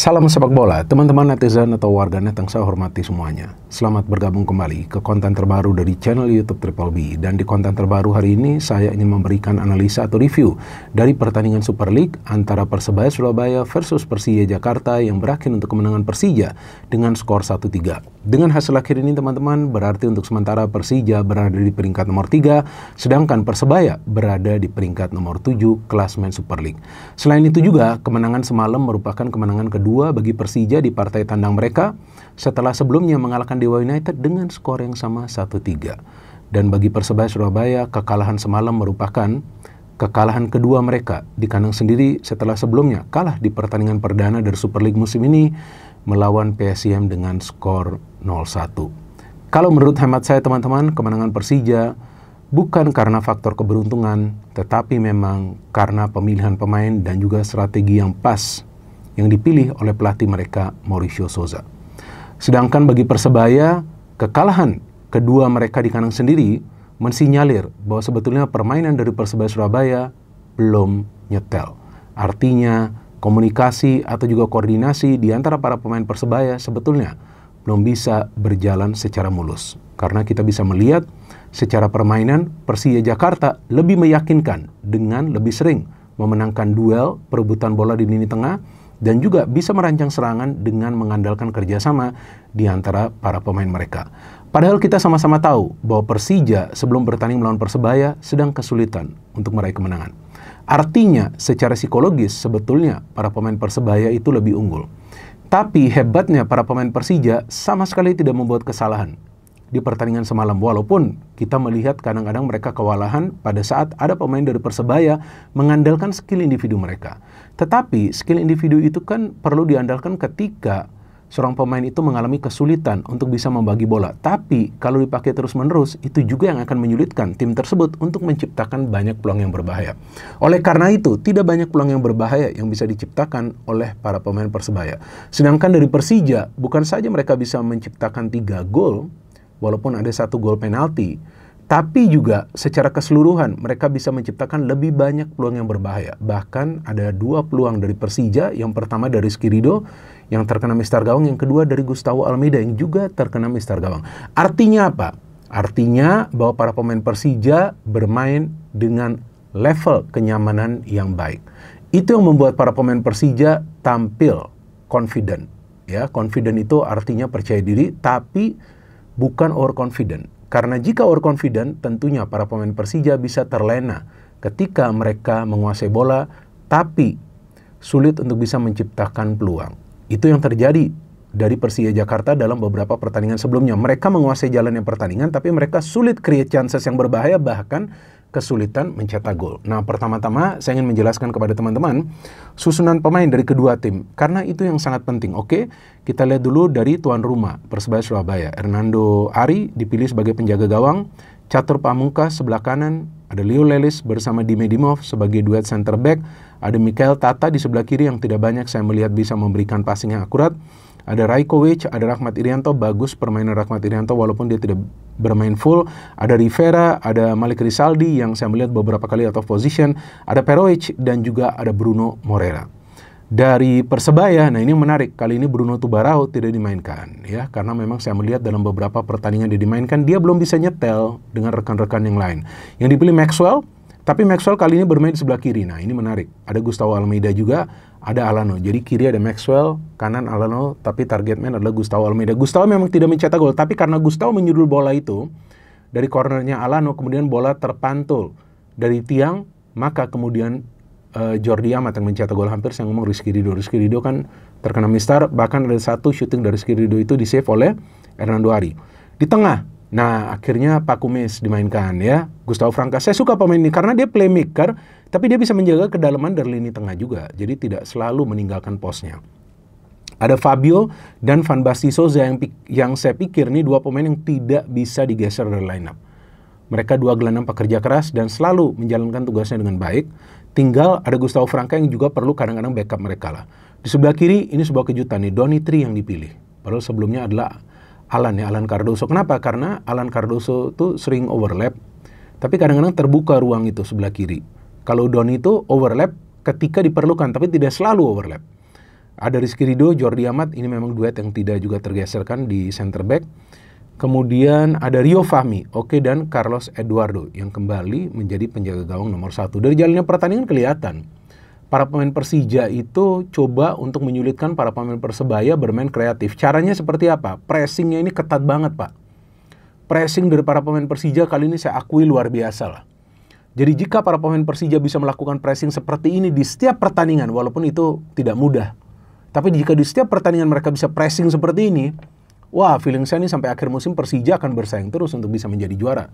Salam sepak bola, teman-teman netizen atau warganet yang saya hormati semuanya. Selamat bergabung kembali ke konten terbaru dari channel YouTube Triple B. Dan di konten terbaru hari ini, saya ingin memberikan analisa atau review dari pertandingan Super League antara Persebaya Surabaya versus Persija Jakarta yang berakhir untuk kemenangan Persija dengan skor 1-3. Dengan hasil akhir ini teman-teman, berarti untuk sementara Persija berada di peringkat nomor 3, sedangkan Persebaya berada di peringkat nomor 7 klasmen Super League. Selain itu juga, kemenangan semalam merupakan kemenangan kedua bagi Persija di partai tandang mereka setelah sebelumnya mengalahkan Dewa United dengan skor yang sama 1-3. Dan bagi Persebaya Surabaya, kekalahan semalam merupakan kekalahan kedua mereka di kandang sendiri setelah sebelumnya kalah di pertandingan perdana dari Super League musim ini melawan PSIM dengan skor 0-1. Kalau menurut hemat saya teman-teman, kemenangan Persija bukan karena faktor keberuntungan, tetapi memang karena pemilihan pemain dan juga strategi yang pas yang dipilih oleh pelatih mereka, Mauricio Souza. Sedangkan bagi Persebaya, kekalahan kedua mereka di kandang sendiri mensinyalir bahwa sebetulnya permainan dari Persebaya Surabaya belum nyetel. Artinya, komunikasi atau juga koordinasi di antara para pemain Persebaya sebetulnya belum bisa berjalan secara mulus. Karena kita bisa melihat secara permainan, Persija Jakarta lebih meyakinkan dengan lebih sering memenangkan duel perebutan bola di lini tengah dan juga bisa merancang serangan dengan mengandalkan kerjasama di antara para pemain mereka. Padahal kita sama-sama tahu bahwa Persija sebelum bertanding melawan Persebaya sedang kesulitan untuk meraih kemenangan. Artinya secara psikologis sebetulnya para pemain Persebaya itu lebih unggul. Tapi hebatnya para pemain Persija sama sekali tidak membuat kesalahan di pertandingan semalam, walaupun kita melihat kadang-kadang mereka kewalahan pada saat ada pemain dari Persebaya mengandalkan skill individu mereka. Tetapi skill individu itu kan perlu diandalkan ketika seorang pemain itu mengalami kesulitan untuk bisa membagi bola. Tapi kalau dipakai terus-menerus, itu juga yang akan menyulitkan tim tersebut untuk menciptakan banyak peluang yang berbahaya. Oleh karena itu, tidak banyak peluang yang berbahaya yang bisa diciptakan oleh para pemain Persebaya. Sedangkan dari Persija, bukan saja mereka bisa menciptakan 3 gol, walaupun ada 1 gol penalti, tapi juga secara keseluruhan mereka bisa menciptakan lebih banyak peluang yang berbahaya. Bahkan ada 2 peluang dari Persija, yang pertama dari Rizky Ridho yang terkena mistar gawang, yang kedua dari Gustavo Almeida yang juga terkena mistar gawang. Artinya apa? Artinya bahwa para pemain Persija bermain dengan level kenyamanan yang baik. Itu yang membuat para pemain Persija tampil confident. Ya, confident itu artinya percaya diri, tapi bukan overconfident. Karena jika overconfident, tentunya para pemain Persija bisa terlena ketika mereka menguasai bola, tapi sulit untuk bisa menciptakan peluang. Itu yang terjadi dari Persija Jakarta dalam beberapa pertandingan sebelumnya. Mereka menguasai jalannya pertandingan, tapi mereka sulit create chances yang berbahaya, bahkan kesulitan mencetak gol. Nah, pertama-tama saya ingin menjelaskan kepada teman-teman susunan pemain dari kedua tim, karena itu yang sangat penting. Oke, kita lihat dulu dari tuan rumah Persebaya Surabaya. Hernando Ari dipilih sebagai penjaga gawang, Catur Pamungkas sebelah kanan, ada Leo Lelis bersama Dime Dimov sebagai duet center back, ada Mikael Tata di sebelah kiri yang tidak banyak saya melihat bisa memberikan passing yang akurat. Ada Rajkovic, ada Rahmat Irianto, bagus permainan Rahmat Irianto walaupun dia tidak bermain full. Ada Rivera, ada Malik Rizaldi yang saya melihat beberapa kali out of position. Ada Perovic dan juga ada Bruno Moreira. Dari Persebaya, nah ini yang menarik, kali ini Bruno Tubarao tidak dimainkan ya, karena memang saya melihat dalam beberapa pertandingan dia dimainkan, dia belum bisa nyetel dengan rekan-rekan yang lain. Yang dipilih Maxwell, tapi Maxwell kali ini bermain di sebelah kiri. Nah ini menarik, ada Gustavo Almeida juga, ada Alano. Jadi kiri ada Maxwell, kanan Alano, tapi target man adalah Gustavo Almeida. Gustavo memang tidak mencetak gol, tapi karena Gustavo menyundul bola itu dari cornernya Alano, kemudian bola terpantul dari tiang, maka kemudian Jordi Amat yang mencetak gol. Hampir saya ngomong Rizky Ridho. Rizky Ridho kan terkena mistar, bahkan ada 1 shooting dari Rizky Ridho itu di save oleh Hernando Ari. Di tengah, nah akhirnya Pak Kumis dimainkan ya, Gustavo Franca. Saya suka pemain ini karena dia playmaker, tapi dia bisa menjaga kedalaman dari lini tengah juga. Jadi tidak selalu meninggalkan posnya. Ada Fabio dan Van Basten Souza yang saya pikir ini 2 pemain yang tidak bisa digeser dari lineup. Mereka 2 gelandang pekerja keras dan selalu menjalankan tugasnya dengan baik. Tinggal ada Gustavo Franca yang juga perlu kadang-kadang backup mereka lah. Di sebelah kiri ini sebuah kejutan nih, Donny Tri yang dipilih. Padahal sebelumnya adalah Alan Cardoso. Kenapa? Karena Alan Cardoso tuh sering overlap, tapi kadang-kadang terbuka ruang itu sebelah kiri. Kalau Donny itu overlap ketika diperlukan, tapi tidak selalu overlap. Ada Rizky Ridho, Jordi Amat, ini memang duet yang tidak juga tergeserkan di center back. Kemudian ada Rio Fahmi, oke, dan Carlos Eduardo yang kembali menjadi penjaga gawang nomor 1. Dari jalannya pertandingan kelihatan para pemain Persija itu coba untuk menyulitkan para pemain Persebaya bermain kreatif. Caranya seperti apa? Pressingnya ini ketat banget, Pak. Pressing dari para pemain Persija kali ini saya akui luar biasa lah. Jadi jika para pemain Persija bisa melakukan pressing seperti ini di setiap pertandingan, walaupun itu tidak mudah, tapi jika di setiap pertandingan mereka bisa pressing seperti ini, wah, feeling saya ini sampai akhir musim Persija akan bersaing terus untuk bisa menjadi juara.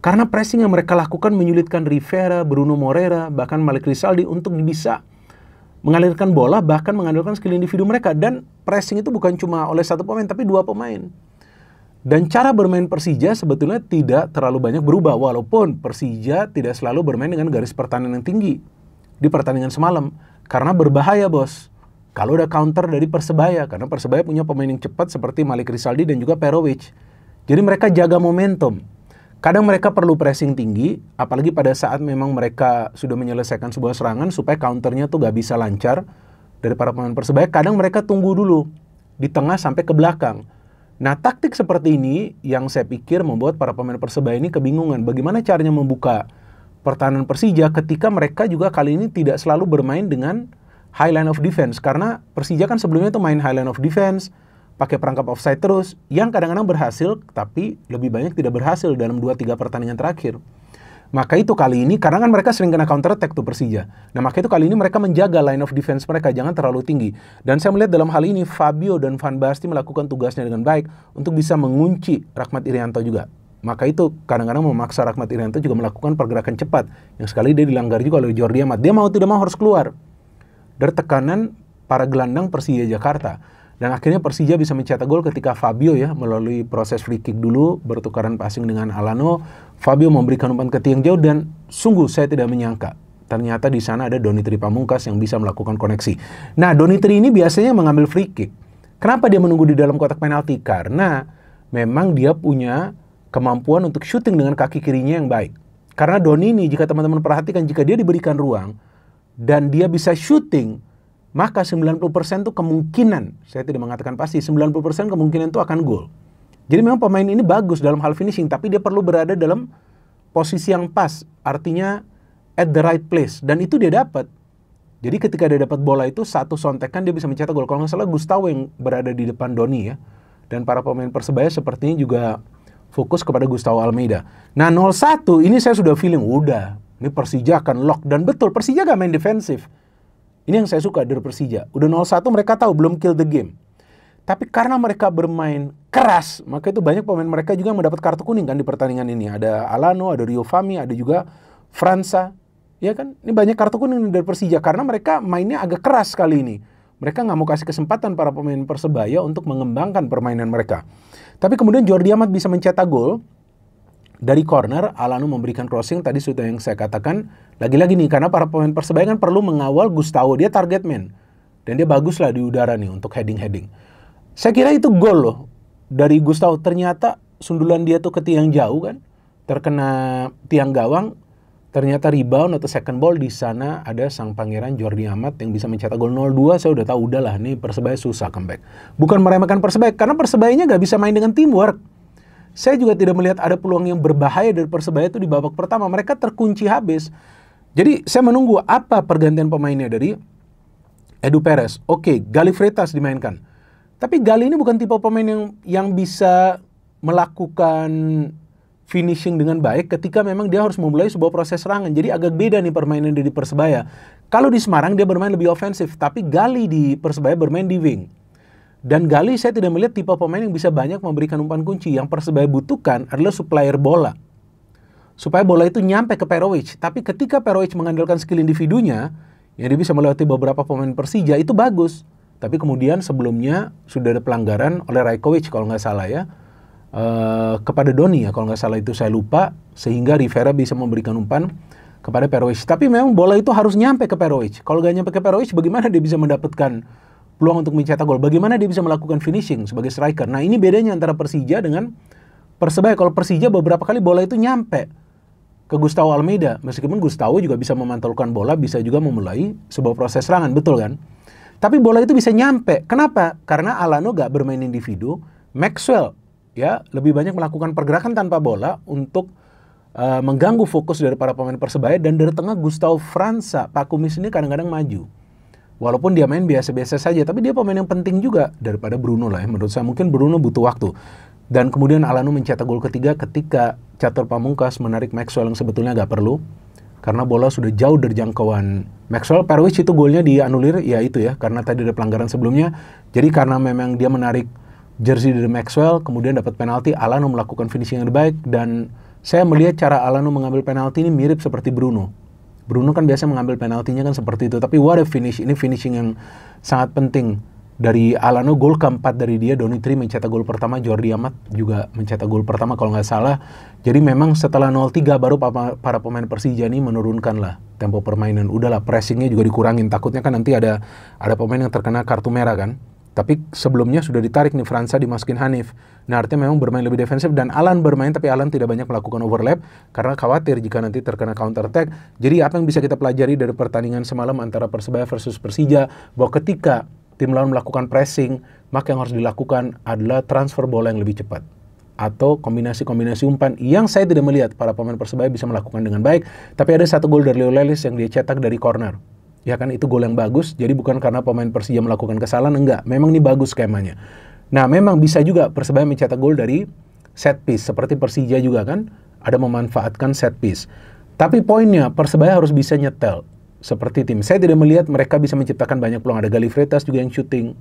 Karena pressing yang mereka lakukan menyulitkan Rivera, Bruno Moreira, bahkan Malik Rizaldi untuk bisa mengalirkan bola, bahkan mengandalkan skill individu mereka. Dan pressing itu bukan cuma oleh satu pemain, tapi dua pemain. Dan cara bermain Persija sebetulnya tidak terlalu banyak berubah, walaupun Persija tidak selalu bermain dengan garis pertahanan yang tinggi di pertandingan semalam. Karena berbahaya, bos. Kalau ada counter dari Persebaya, karena Persebaya punya pemain yang cepat seperti Malik Rizaldi dan juga Perovic. Jadi mereka jaga momentum. Kadang mereka perlu pressing tinggi, apalagi pada saat memang mereka sudah menyelesaikan sebuah serangan supaya counternya tuh gak bisa lancar dari para pemain Persebaya. Kadang mereka tunggu dulu di tengah sampai ke belakang. Nah, taktik seperti ini yang saya pikir membuat para pemain Persebaya ini kebingungan. Bagaimana caranya membuka pertahanan Persija ketika mereka juga kali ini tidak selalu bermain dengan high line of defense. Karena Persija kan sebelumnya tuh main high line of defense, pakai perangkap offside terus, yang kadang-kadang berhasil, tapi lebih banyak tidak berhasil dalam 2-3 pertandingan terakhir. Maka itu kali ini, karena kan mereka sering kena counter attack tuh Persija. Nah, maka itu kali ini mereka menjaga line of defense mereka, jangan terlalu tinggi. Dan saya melihat dalam hal ini, Fabio dan Van Basten melakukan tugasnya dengan baik untuk bisa mengunci Rakhmat Irianto juga. Maka itu kadang-kadang memaksa Rakhmat Irianto juga melakukan pergerakan cepat, yang sekali dia dilanggar juga oleh Jordi Amat. Dia mau tidak mau harus keluar dari tekanan para gelandang Persija Jakarta. Dan akhirnya Persija bisa mencetak gol ketika Fabio ya melalui proses free kick dulu, bertukaran passing dengan Alano. Fabio memberikan umpan ke tiang jauh dan sungguh saya tidak menyangka ternyata di sana ada Donitri Pamungkas yang bisa melakukan koneksi. Nah, Donitri ini biasanya mengambil free kick. Kenapa dia menunggu di dalam kotak penalti? Karena memang dia punya kemampuan untuk shooting dengan kaki kirinya yang baik. Karena Doni ini, jika teman-teman perhatikan, jika dia diberikan ruang dan dia bisa shooting, maka 90% itu kemungkinan, saya tidak mengatakan pasti, 90% kemungkinan itu akan gol. Jadi memang pemain ini bagus dalam hal finishing, tapi dia perlu berada dalam posisi yang pas, artinya at the right place, dan itu dia dapat. Jadi ketika dia dapat bola itu, satu sontekan dia bisa mencetak gol. Kalau nggak salah Gustavo yang berada di depan Doni ya, dan para pemain Persebaya sepertinya juga fokus kepada Gustavo Almeida. Nah, 0-1 ini saya sudah feeling, udah, ini Persija akan lock, dan betul, Persija gak main defensif. Ini yang saya suka dari Persija. Udah 0-1 mereka tahu belum kill the game. Tapi karena mereka bermain keras, maka itu banyak pemain mereka juga mendapat kartu kuning kan di pertandingan ini. Ada Alano, ada Rio Fahmi, ada juga Fransa. Ya kan? Ini banyak kartu kuning dari Persija karena mereka mainnya agak keras kali ini. Mereka nggak mau kasih kesempatan para pemain Persebaya untuk mengembangkan permainan mereka. Tapi kemudian Jordi Amat bisa mencetak gol. Dari corner, Alano memberikan crossing, tadi sudah yang saya katakan. Lagi-lagi nih, karena para pemain Persebaya kan perlu mengawal Gustavo, dia target man. Dan dia bagus lah di udara nih untuk heading-heading. Saya kira itu gol loh dari Gustavo. Ternyata sundulan dia tuh ke tiang jauh kan, terkena tiang gawang. Ternyata rebound atau second ball, di sana ada sang pangeran Jordi Amat yang bisa mencetak gol 0-2. Saya udah tahu, udahlah nih Persebaya susah comeback. Bukan meremehkan Persebaya, karena Persebayanya gak bisa main dengan teamwork. Saya juga tidak melihat ada peluang yang berbahaya dari Persebaya itu di babak pertama. Mereka terkunci habis. Jadi saya menunggu apa pergantian pemainnya dari Edu Perez. Oke, Gali Freitas dimainkan. Tapi Gali ini bukan tipe pemain yang bisa melakukan finishing dengan baik ketika memang dia harus memulai sebuah proses serangan. Jadi agak beda nih permainan dari Persebaya. Kalau di Semarang dia bermain lebih ofensif, tapi Gali di Persebaya bermain di wing. Dan Gali saya tidak melihat tipe pemain yang bisa banyak memberikan umpan kunci. Yang Persebaya butuhkan adalah supplier bola. Supaya bola itu nyampe ke Perovic. Tapi ketika Perovic mengandalkan skill individunya, ya dia bisa melewati beberapa pemain Persija, itu bagus. Tapi kemudian sebelumnya sudah ada pelanggaran oleh Rajkovic kalau nggak salah ya. Kepada Doni ya, kalau nggak salah itu saya lupa. Sehingga Rivera bisa memberikan umpan kepada Perovic. Tapi memang bola itu harus nyampe ke Perovic. Kalau nggak nyampe ke Perovic, bagaimana dia bisa mendapatkan peluang untuk mencetak gol? Bagaimana dia bisa melakukan finishing sebagai striker? Nah, ini bedanya antara Persija dengan Persebaya. Kalau Persija beberapa kali bola itu nyampe ke Gustavo Almeida. Meskipun Gustavo juga bisa memantulkan bola, bisa juga memulai sebuah proses serangan, betul kan? Tapi bola itu bisa nyampe. Kenapa? Karena Alano gak bermain individu. Maxwell ya lebih banyak melakukan pergerakan tanpa bola untuk mengganggu fokus dari para pemain Persebaya. Dan dari tengah Gustavo França, Pak Kumis ini kadang-kadang maju. Walaupun dia main biasa-biasa saja, tapi dia pemain yang penting juga daripada Bruno lah ya. Menurut saya mungkin Bruno butuh waktu. Dan kemudian Alano mencetak gol ketiga ketika Catur Pamungkas menarik Maxwell yang sebetulnya gak perlu. Karena bola sudah jauh dari jangkauan Maxwell. Per which itu golnya dianulir, ya itu ya. Karena tadi ada pelanggaran sebelumnya. Jadi karena memang dia menarik jersey dari Maxwell, kemudian dapat penalti, Alano melakukan finishing yang baik. Dan saya melihat cara Alano mengambil penalti ini mirip seperti Bruno. Bruno kan biasa mengambil penaltinya kan seperti itu. Tapi what a finish, ini finishing yang sangat penting dari Alano. Gol keempat dari dia, Donny Tri mencetak gol pertama, Jordi Amat juga mencetak gol pertama kalau nggak salah. Jadi memang setelah 0-3 baru para pemain Persija ini menurunkan lah tempo permainan. Udahlah, pressingnya juga dikurangin, takutnya kan nanti ada pemain yang terkena kartu merah kan. Tapi sebelumnya sudah ditarik nih França, dimasukin Hanif. Nah artinya memang bermain lebih defensif dan Alan bermain, tapi Alan tidak banyak melakukan overlap karena khawatir jika nanti terkena counter attack. Jadi apa yang bisa kita pelajari dari pertandingan semalam antara Persebaya versus Persija, bahwa ketika tim lawan melakukan pressing, maka yang harus dilakukan adalah transfer bola yang lebih cepat. Atau kombinasi-kombinasi umpan yang saya tidak melihat para pemain Persebaya bisa melakukan dengan baik. Tapi ada satu gol dari Leo Lelis yang dia cetak dari corner. Ya kan, itu gol yang bagus, jadi bukan karena pemain Persija melakukan kesalahan, enggak. Memang ini bagus skemanya. Nah, memang bisa juga Persebaya mencetak gol dari set piece, seperti Persija juga kan, ada memanfaatkan set piece. Tapi poinnya, Persebaya harus bisa nyetel, seperti tim. Saya tidak melihat mereka bisa menciptakan banyak peluang, ada Galih Freitas juga yang shooting.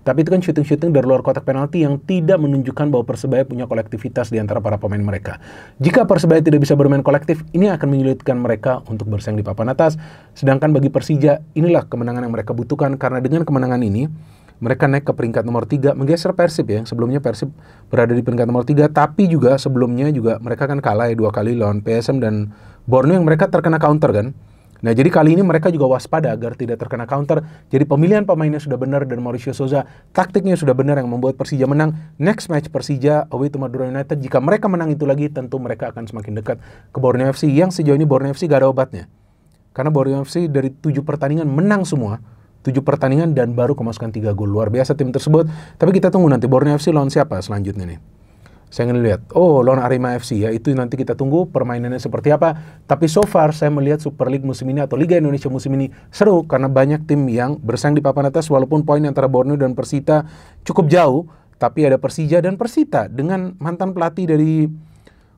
Tapi itu kan shooting-shooting dari luar kotak penalti yang tidak menunjukkan bahwa Persebaya punya kolektivitas di antara para pemain mereka. Jika Persebaya tidak bisa bermain kolektif, ini akan menyulitkan mereka untuk bersaing di papan atas. Sedangkan bagi Persija, inilah kemenangan yang mereka butuhkan. Karena dengan kemenangan ini, mereka naik ke peringkat nomor 3, menggeser Persib ya. Sebelumnya Persib berada di peringkat nomor 3, tapi juga sebelumnya juga mereka kan kalah ya 2 kali lawan PSM dan Borneo yang mereka terkena counter kan. Nah, jadi kali ini mereka juga waspada agar tidak terkena counter. Jadi pemilihan pemainnya sudah benar dan Mauricio Souza taktiknya sudah benar yang membuat Persija menang. Next match Persija away to Madura United. Jika mereka menang itu lagi, tentu mereka akan semakin dekat ke Borneo FC. Yang sejauh ini Borneo FC gak ada obatnya. Karena Borneo FC dari 7 pertandingan menang semua. 7 pertandingan dan baru kemasukan 3 gol. Luar biasa tim tersebut. Tapi kita tunggu nanti Borneo FC lawan siapa selanjutnya nih. Saya ingin lihat, lawan Arema FC ya, itu nanti kita tunggu permainannya seperti apa. Tapi so far saya melihat Super League musim ini atau Liga Indonesia musim ini seru karena banyak tim yang bersaing di papan atas walaupun poin antara Borneo dan Persita cukup jauh. Tapi ada Persija dan Persita dengan mantan pelatih dari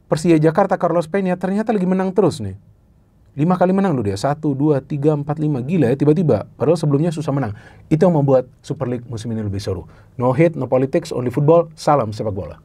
Persija Jakarta, Carlos Peña, ternyata lagi menang terus nih. 5 kali menang loh dia, 1, 2, 3, 4, 5, gila ya tiba-tiba. Padahal sebelumnya susah menang. Itu yang membuat Super League musim ini lebih seru. No hate, no politics, only football, salam sepak bola.